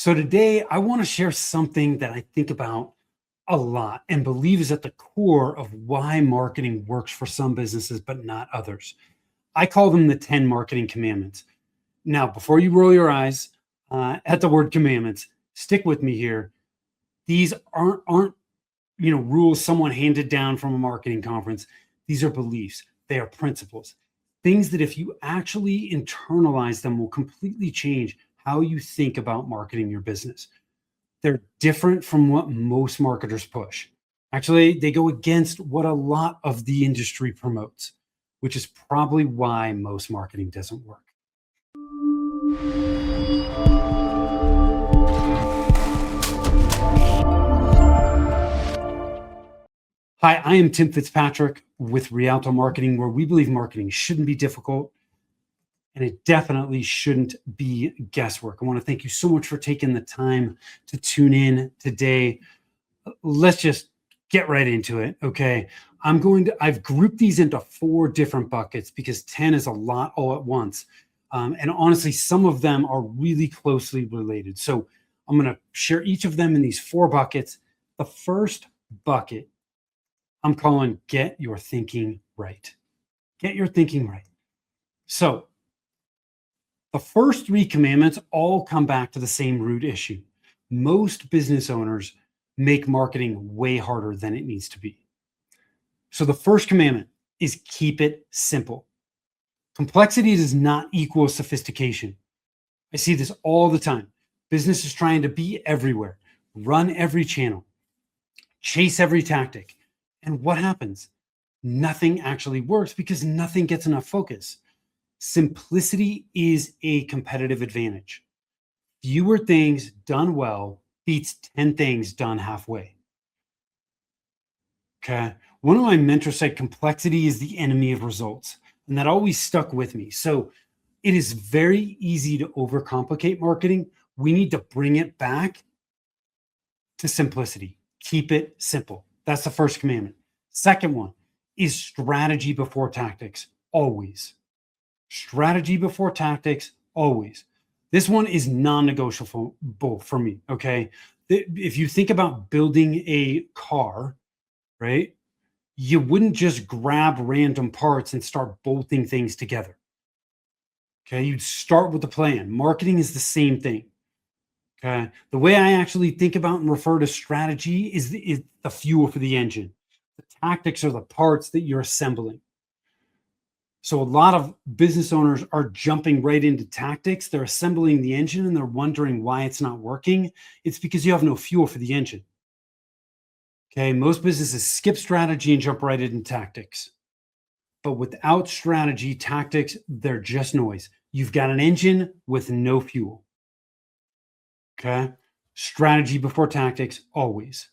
So today I want to share something that I think about a lot and believe is at the core of why marketing works for some businesses but not others. I call them the 10 marketing commandments. Now, before you roll your eyes at the word commandments, stick with me here. These aren't rules someone handed down from a marketing conference. These are beliefs. They are principles. Things that if you actually internalize them will completely change how you think about marketing your business. They're different from what most marketers push. Actually, they go against what a lot of the industry promotes, which is probably why most marketing doesn't work. Hi, I am Tim Fitzpatrick with Rialto Marketing, where we believe marketing shouldn't be difficult and it definitely shouldn't be guesswork. I want to thank you so much for taking the time to tune in today. Let's just get right into it. Okay. I've grouped these into 4 different buckets because 10 is a lot all at once. And honestly, some of them are really closely related. So I'm going to share each of them in these 4 buckets. The first bucket I'm calling get your thinking right. Get your thinking right. So the first 3 commandments all come back to the same root issue. Most business owners make marketing way harder than it needs to be. So the first commandment is keep it simple. Complexity does not equal sophistication. I see this all the time. Businesses trying to be everywhere, run every channel, chase every tactic. And what happens? Nothing actually works because nothing gets enough focus. Simplicity is a competitive advantage. Fewer things done well beats 10 things done halfway. Okay. One of my mentors said complexity is the enemy of results. And that always stuck with me. So it is very easy to overcomplicate marketing. We need to bring it back to simplicity. Keep it simple. That's the first commandment. Second one is strategy before tactics. Always. Strategy before tactics. Always. This one is non-negotiable for me. Okay. If you think about building a car, right? You wouldn't just grab random parts and start bolting things together. Okay. You'd start with the plan. Marketing is the same thing. Okay. The way I actually think about and refer to strategy is the fuel for the engine. The tactics are the parts that you're assembling. So a lot of business owners are jumping right into tactics. They're assembling the engine and they're wondering why it's not working. It's because you have no fuel for the engine. Okay, most businesses skip strategy and jump right into tactics. But without strategy, tactics, they're just noise. You've got an engine with no fuel. Okay, strategy before tactics, always.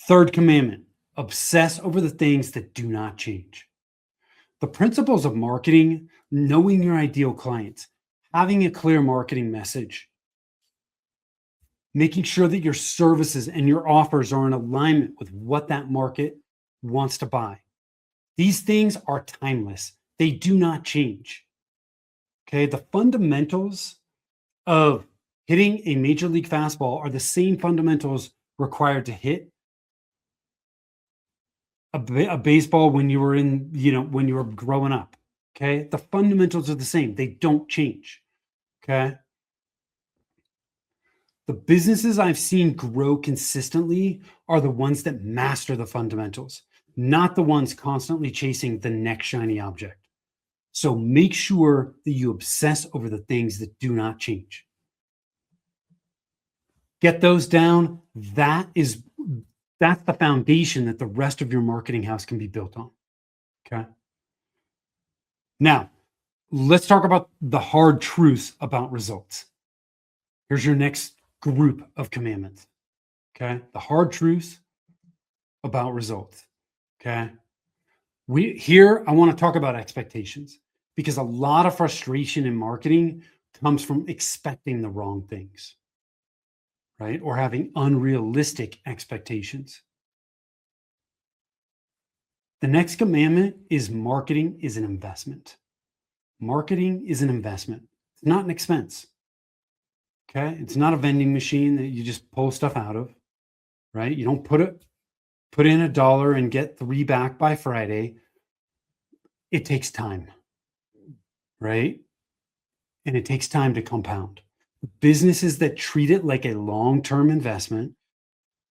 Third commandment, obsess over the things that do not change. The principles of marketing, knowing your ideal clients, having a clear marketing message, making sure that your services and your offers are in alignment with what that market wants to buy. These things are timeless. They do not change. Okay. The fundamentals of hitting a major league fastball are the same fundamentals required to hit a baseball when you were when you were growing up. Okay. The fundamentals are the same. They don't change. Okay. The businesses I've seen grow consistently are the ones that master the fundamentals, not the ones constantly chasing the next shiny object. So make sure that you obsess over the things that do not change. Get those down. That's the foundation that the rest of your marketing house can be built on. Okay. Now, let's talk about the hard truths about results. Here's your next group of commandments. Okay. The hard truths about results. Okay. I want to talk about expectations because a lot of frustration in marketing comes from expecting the wrong things, right? Or having unrealistic expectations. The next commandment is marketing is an investment. Marketing is an investment. It's not an expense. Okay. It's not a vending machine that you just pull stuff out of, right? You don't put in $1 and get 3 back by Friday. It takes time, right? And it takes time to compound. Businesses that treat it like a long-term investment,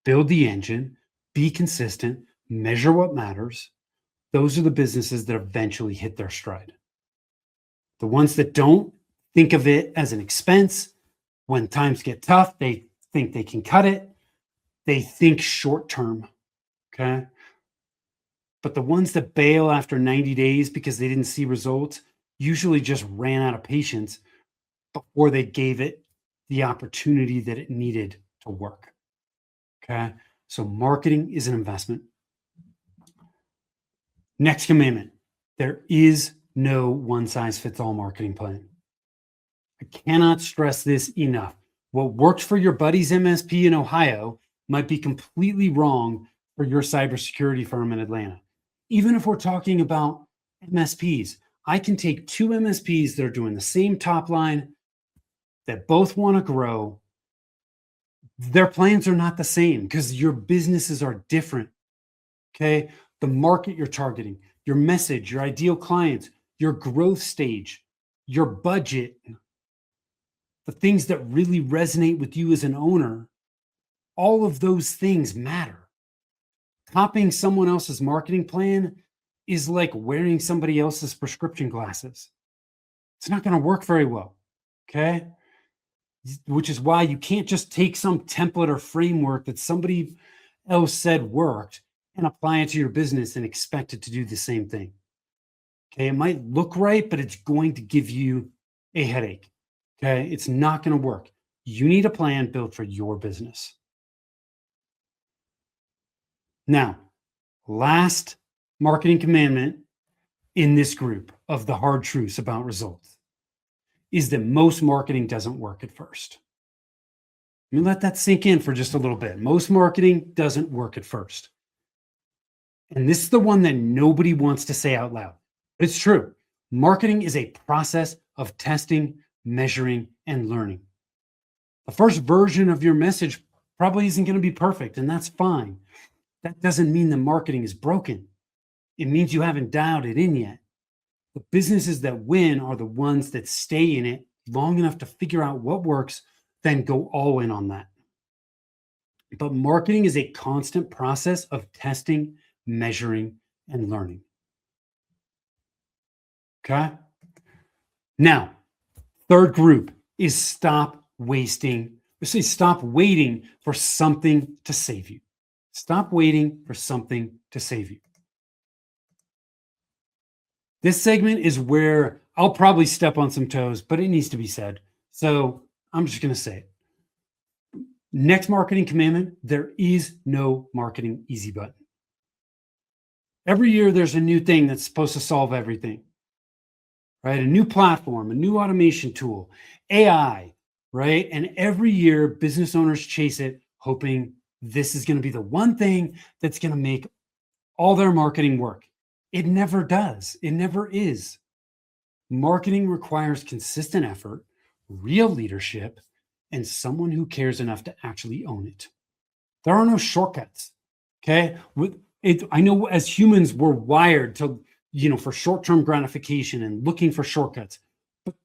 build the engine, be consistent, measure what matters, those are the businesses that eventually hit their stride. The ones that don't think of it as an expense, when times get tough, they think they can cut it. They think short term. Okay. But the ones that bail after 90 days because they didn't see results usually just ran out of patience before they gave it the opportunity that it needed to work. Okay. So marketing is an investment. Next commandment, there is no one size fits all marketing plan. I cannot stress this enough. What worked for your buddy's MSP in Ohio might be completely wrong for your cybersecurity firm in Atlanta. Even if we're talking about MSPs, I can take two MSPs that are doing the same top line, that both want to grow. Their plans are not the same because your businesses are different. Okay. The market you're targeting, your message, your ideal clients, your growth stage, your budget, the things that really resonate with you as an owner, all of those things matter. Copying someone else's marketing plan is like wearing somebody else's prescription glasses. It's not going to work very well. Okay. Which is why you can't just take some template or framework that somebody else said worked and apply it to your business and expect it to do the same thing. Okay. It might look right, but it's going to give you a headache. Okay. It's not going to work. You need a plan built for your business. Now, last marketing commandment in this group of the hard truths about results is that most marketing doesn't work at first. Let me let that sink in for just a little bit. Most marketing doesn't work at first. And this is the one that nobody wants to say out loud. But it's true. Marketing is a process of testing, measuring, and learning. The first version of your message probably isn't going to be perfect, and that's fine. That doesn't mean the marketing is broken. It means you haven't dialed it in yet. The businesses that win are the ones that stay in it long enough to figure out what works, then go all in on that. But marketing is a constant process of testing, measuring, and learning. Okay? Now, third group is stop waiting for something to save you. Stop waiting for something to save you. This segment is where I'll probably step on some toes, but it needs to be said. So I'm just going to say it. Next marketing commandment, there is no marketing easy button. Every year there's a new thing that's supposed to solve everything, right? A new platform, a new automation tool, AI, right? And every year business owners chase it, hoping this is going to be the one thing that's going to make all their marketing work. It never does. It never is. Marketing requires consistent effort, real leadership, and someone who cares enough to actually own it. There are no shortcuts. Okay. I know as humans, we're wired to, for short-term gratification and looking for shortcuts, but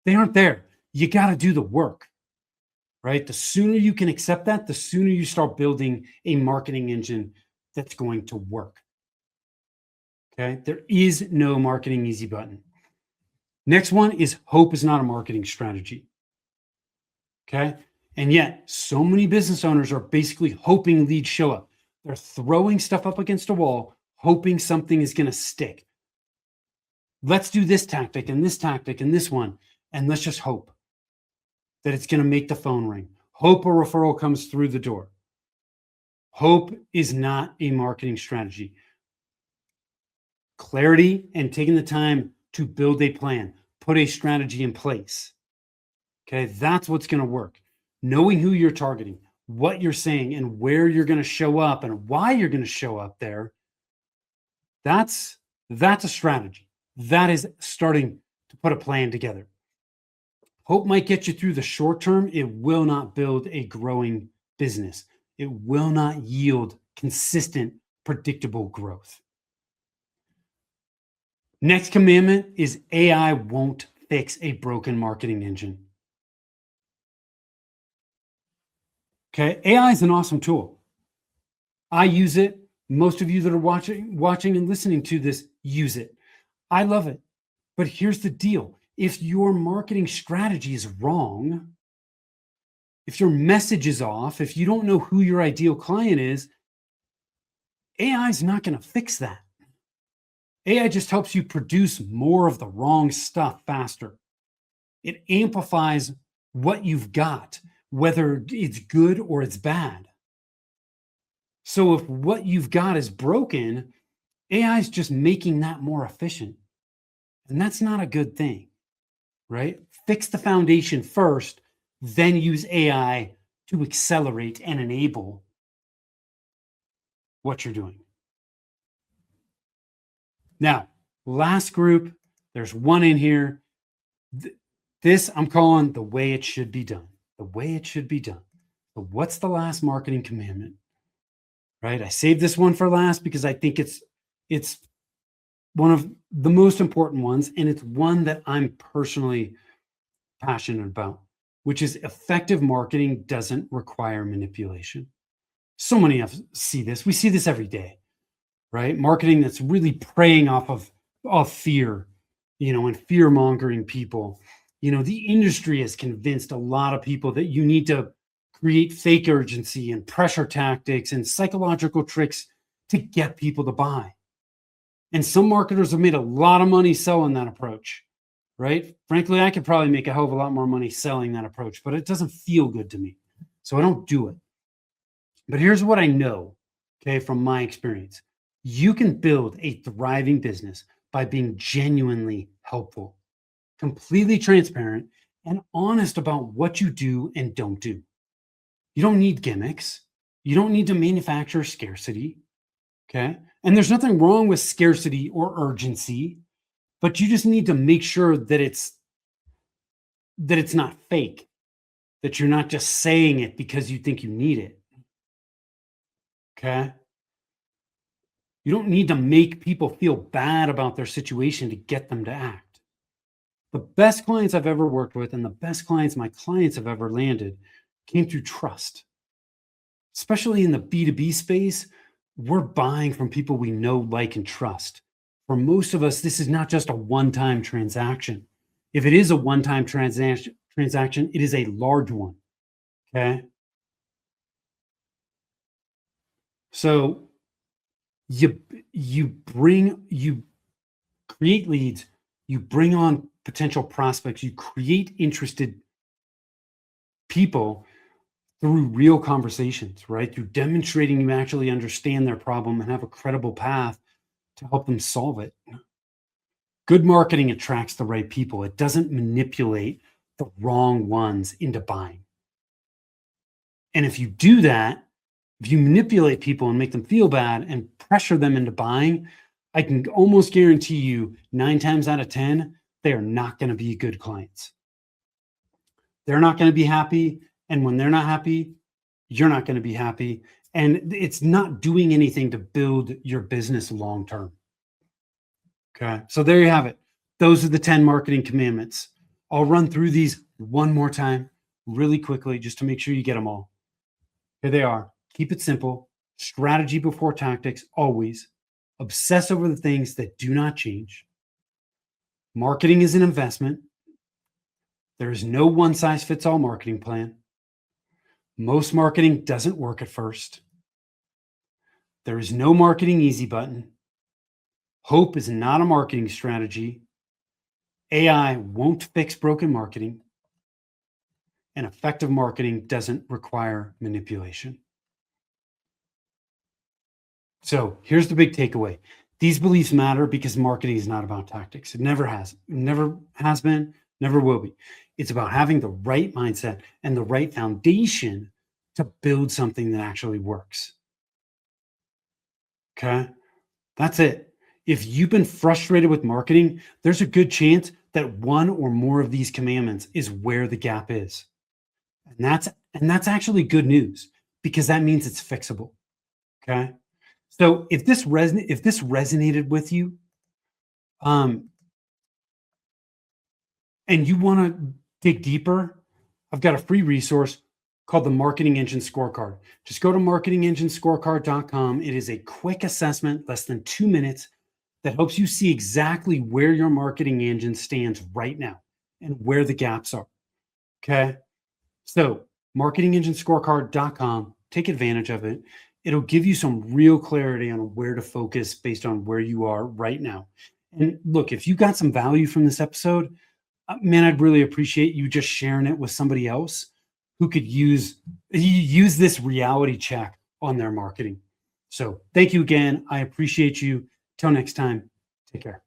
they aren't there. You got to do the work, right? The sooner you can accept that, the sooner you start building a marketing engine that's going to work. Okay. There is no marketing easy button. Next one is hope is not a marketing strategy. Okay. And yet so many business owners are basically hoping leads show up. They're throwing stuff up against a wall, hoping something is going to stick. Let's do this tactic and this one. And let's just hope that it's going to make the phone ring. Hope a referral comes through the door. Hope is not a marketing strategy. Clarity and taking the time to build a plan, put a strategy in place. Okay, that's what's going to work. Knowing who you're targeting, what you're saying, and where you're going to show up and why you're going to show up there. That's a strategy. That is starting to put a plan together. Hope might get you through the short term. It will not build a growing business. It will not yield consistent, predictable growth. Next commandment is AI won't fix a broken marketing engine. Okay, AI is an awesome tool. I use it. Most of you that are watching and listening to this use it. I love it. But here's the deal. If your marketing strategy is wrong, if your message is off, if you don't know who your ideal client is, AI is not going to fix that. AI just helps you produce more of the wrong stuff faster. It amplifies what you've got, whether it's good or it's bad. So if what you've got is broken, AI is just making that more efficient. And that's not a good thing, right? Fix the foundation first, then use AI to accelerate and enable what you're doing. Now, last group, there's one in here. This I'm calling the way it should be done. The way it should be done. So what's the last marketing commandment? Right? I saved this one for last because I think it's one of the most important ones, and it's one that I'm personally passionate about, which is effective marketing doesn't require manipulation. So many of us see this. We see this every day, right? Marketing that's really preying off of fear, and fear mongering people. The industry has convinced a lot of people that you need to create fake urgency and pressure tactics and psychological tricks to get people to buy. And some marketers have made a lot of money selling that approach, right? Frankly, I could probably make a hell of a lot more money selling that approach, but it doesn't feel good to me. So I don't do it. But here's what I know, okay, from my experience. You can build a thriving business by being genuinely helpful, completely transparent, and honest about what you do and don't do. You don't need gimmicks. You don't need to manufacture scarcity, okay? And there's nothing wrong with scarcity or urgency, but you just need to make sure that it's not fake, that you're not just saying it because you think you need it. Okay? You don't need to make people feel bad about their situation to get them to act. The best clients I've ever worked with and the best clients my clients have ever landed came through trust. Especially in the B2B space, we're buying from people we know, like, and trust. For most of us, this is not just a one-time transaction. If it is a one-time transaction, it is a large one. Okay. So you create leads, you bring on potential prospects, you create interested people through real conversations, right? Through demonstrating you actually understand their problem and have a credible path to help them solve it. Good marketing attracts the right people. It doesn't manipulate the wrong ones into buying. And if you do that, if you manipulate people and make them feel bad and pressure them into buying, I can almost guarantee you 9 times out of 10, they are not going to be good clients. They're not going to be happy. And when they're not happy, you're not going to be happy. And it's not doing anything to build your business long term. Okay. So there you have it. Those are the 10 marketing commandments. I'll run through these one more time really quickly just to make sure you get them all. Here they are. Keep it simple. Strategy before tactics, always. Obsess over the things that do not change. Marketing is an investment. There is no one-size-fits-all marketing plan. Most marketing doesn't work at first. There is no marketing easy button. Hope is not a marketing strategy. AI won't fix broken marketing. And effective marketing doesn't require manipulation. So here's the big takeaway. These beliefs matter because marketing is not about tactics. It never has. It never has been, never will be. It's about having the right mindset and the right foundation to build something that actually works. Okay? That's it. If you've been frustrated with marketing, there's a good chance that one or more of these commandments is where the gap is. And that's actually good news because that means it's fixable. Okay. So if this resonated with you, um, and you want to dig deeper, I've got a free resource called the Marketing Engine Scorecard. Just go to marketingenginescorecard.com. It is a quick assessment, less than 2 minutes, that helps you see exactly where your marketing engine stands right now and where the gaps are. Okay. So, marketingenginescorecard.com, take advantage of it. It'll give you some real clarity on where to focus based on where you are right now. And look, if you got some value from this episode, man, I'd really appreciate you just sharing it with somebody else who could use this reality check on their marketing. So, thank you again. I appreciate you. Till next time, take care.